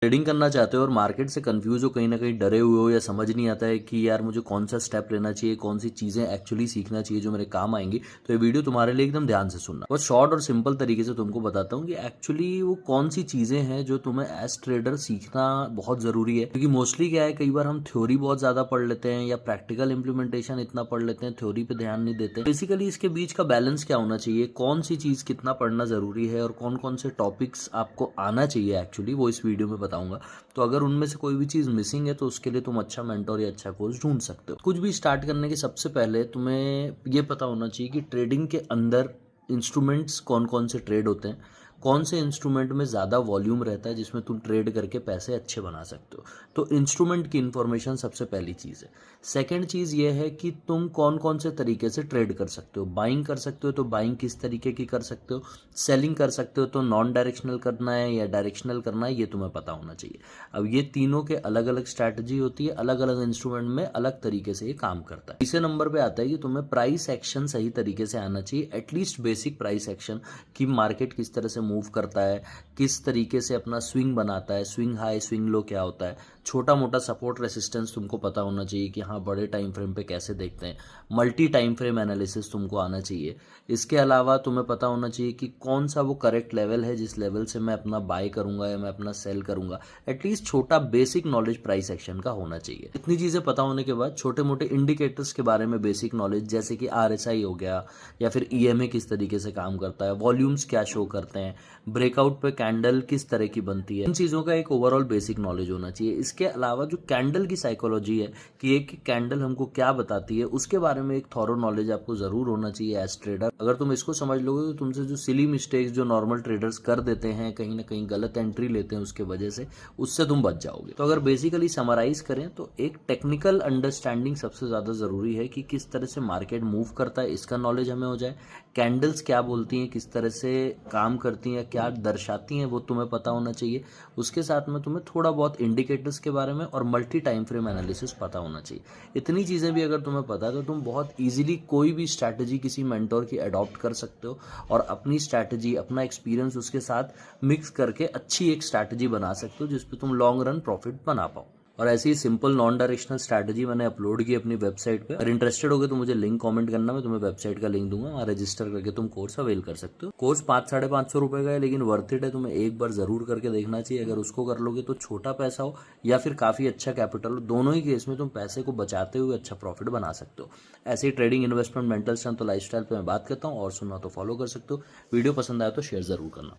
Trading करना चाहते हो और मार्केट से कंफ्यूज हो, कहीं ना कहीं डरे हुए हो या समझ नहीं आता है कि यार मुझे कौन सा स्टेप लेना चाहिए, कौन सी चीज़ें एक्चुअली सीखना चाहिए जो मेरे काम आएंगी, तो ये वीडियो तुम्हारे लिए एकदम ध्यान से सुनना। बहुत शॉर्ट और सिंपल तरीके से तुमको बताता हूँ कि एक्चुअली वो कौन सी चीज़ें हैं जो तुम्हें एज ट्रेडर सीखना बहुत ज़रूरी है। क्योंकि मोस्टली क्या है, कई बार हम थ्योरी बहुत ज़्यादा पढ़ लेते हैं या प्रैक्टिकल इंप्लीमेंटेशन इतना पढ़ लेते हैं, थ्योरी पे ध्यान नहीं देते। बेसिकली इसके बीच का बैलेंस क्या होना चाहिए, कौन सी चीज़ कितना पढ़ना ज़रूरी है और कौन कौन से टॉपिक्स आपको आना चाहिए एक्चुअली, वो इस वीडियो में बताऊंगा। तो अगर उनमें से कोई भी चीज़ मिसिंग है तो उसके लिए तुम अच्छा मेंटोर या अच्छा कोच ढूंढ सकते हो। कुछ भी स्टार्ट करने के सबसे पहले तुम्हें ये पता होना चाहिए कि ट्रेडिंग के अंदर इंस्ट्रूमेंट्स कौन कौन से ट्रेड होते हैं, कौन से इंस्ट्रूमेंट में ज़्यादा वॉल्यूम रहता है जिसमें तुम ट्रेड करके पैसे अच्छे बना सकते हो। तो इंस्ट्रूमेंट की इन्फॉर्मेशन सबसे पहली चीज़ है। सेकेंड चीज़ ये है कि तुम कौन कौन से तरीके से ट्रेड कर सकते हो। बाइंग कर सकते हो तो बाइंग किस तरीके की कर सकते हो, सेलिंग कर सकते हो तो नॉन डायरेक्शनल करना है या डायरेक्शनल करना है, ये तुम्हें पता होना चाहिए। अब ये तीनों के अलग अलग स्ट्रैटेजी होती है, अलग अलग इंस्ट्रूमेंट में अलग तरीके से ये काम करता है। तीसरे नंबर पे आता है कि तुम्हें प्राइस एक्शन सही तरीके से आना चाहिए, एटलीस्ट बेसिक प्राइस एक्शन कि मार्केट किस तरह से मूव करता है, किस तरीके से अपना स्विंग बनाता है, स्विंग हाई स्विंग लो क्या होता है, छोटा मोटा सपोर्ट रेसिस्टेंस तुमको पता होना चाहिए कि हाँ बड़े टाइम फ्रेम पे कैसे देखते हैं, मल्टी टाइम फ्रेम एनालिसिस तुमको आना चाहिए। इसके अलावा तुम्हें पता होना चाहिए कि कौन सा वो करेक्ट लेवल है जिस लेवल से मैं अपना बाय करूंगा या मैं अपना सेल करूंगा। एटलीस्ट छोटा बेसिक नॉलेज प्राइस एक्शन का होना चाहिए। इतनी चीजें पता होने के बाद छोटे मोटे इंडिकेटर्स के बारे में बेसिक नॉलेज, जैसे कि RSI हो गया या फिर EMA किस तरीके से काम करता है, वॉल्यूम्स क्या शो करते हैं, ब्रेकआउट पे कैंडल किस तरह की बनती है, इन चीज़ों का एक ओवरऑल बेसिक नॉलेज होना चाहिए। इसके अलावा जो कैंडल की साइकोलॉजी है कि एक कैंडल हमको क्या बताती है, उसके बारे में एक थॉरो नॉलेज आपको ज़रूर होना चाहिए एज ट्रेडर। अगर तुम इसको समझ लोगे तो तुमसे जो सिली मिस्टेक्स जो नॉर्मल ट्रेडर्स कर देते हैं, कहीं ना कहीं गलत एंट्री लेते हैं उसके वजह से, उससे तुम बच जाओगे। तो अगर बेसिकली समराइज करें तो एक टेक्निकल अंडरस्टैंडिंग सबसे ज़्यादा ज़रूरी है कि किस तरह से मार्केट मूव करता है, इसका नॉलेज हमें हो जाए। कैंडल्स क्या बोलती हैं, किस तरह से काम करती हैं, क्या दर्शाती हैं, वो तुम्हें पता होना चाहिए। उसके साथ में तुम्हें थोड़ा बहुत इंडिकेटर्स के बारे में और मल्टी टाइम फ्रेम एनालिसिस पता होना चाहिए। इतनी चीज़ें भी अगर तुम्हें पता है तो तुम बहुत इजीली कोई भी स्ट्रैटेजी किसी मेंटोर की अडॉप्ट कर सकते हो और अपनी स्ट्रैटेजी, अपना एक्सपीरियंस उसके साथ मिक्स करके अच्छी एक स्ट्रैटेजी बना सकते हो जिसपे तुम लॉन्ग रन प्रॉफिट बना पाओ। और ऐसी ही सिंपल नॉन डायरेक्शनल स्ट्रैटेजी मैंने अपलोड की अपनी वेबसाइट पे। अगर इंटरेस्टेड होगे तो मुझे लिंक कमेंट करना, मैं तुम्हें वेबसाइट का लिंक दूंगा, वहाँ रजिस्टर करके तुम कोर्स अवेल कर सकते हो। कोर्स 500-550 रुपए का है, लेकिन वर्थ इट है, तुम्हें एक बार जरूर करके देखना चाहिए। अगर उसको कर लोगे तो छोटा पैसा हो या फिर काफी अच्छा कैपिटल हो, दोनों ही केस में तुम पैसे को बचाते हुए अच्छा प्रॉफिट बना सकते हो। ऐसे ही ट्रेडिंग, इन्वेस्टमेंट, मेंटल स्ट्रेंथ और लाइफस्टाइल पे मैं बात करता हूँ, और सुनना तो फॉलो कर सकते हो। वीडियो पसंद आया तो शेयर जरूर करना।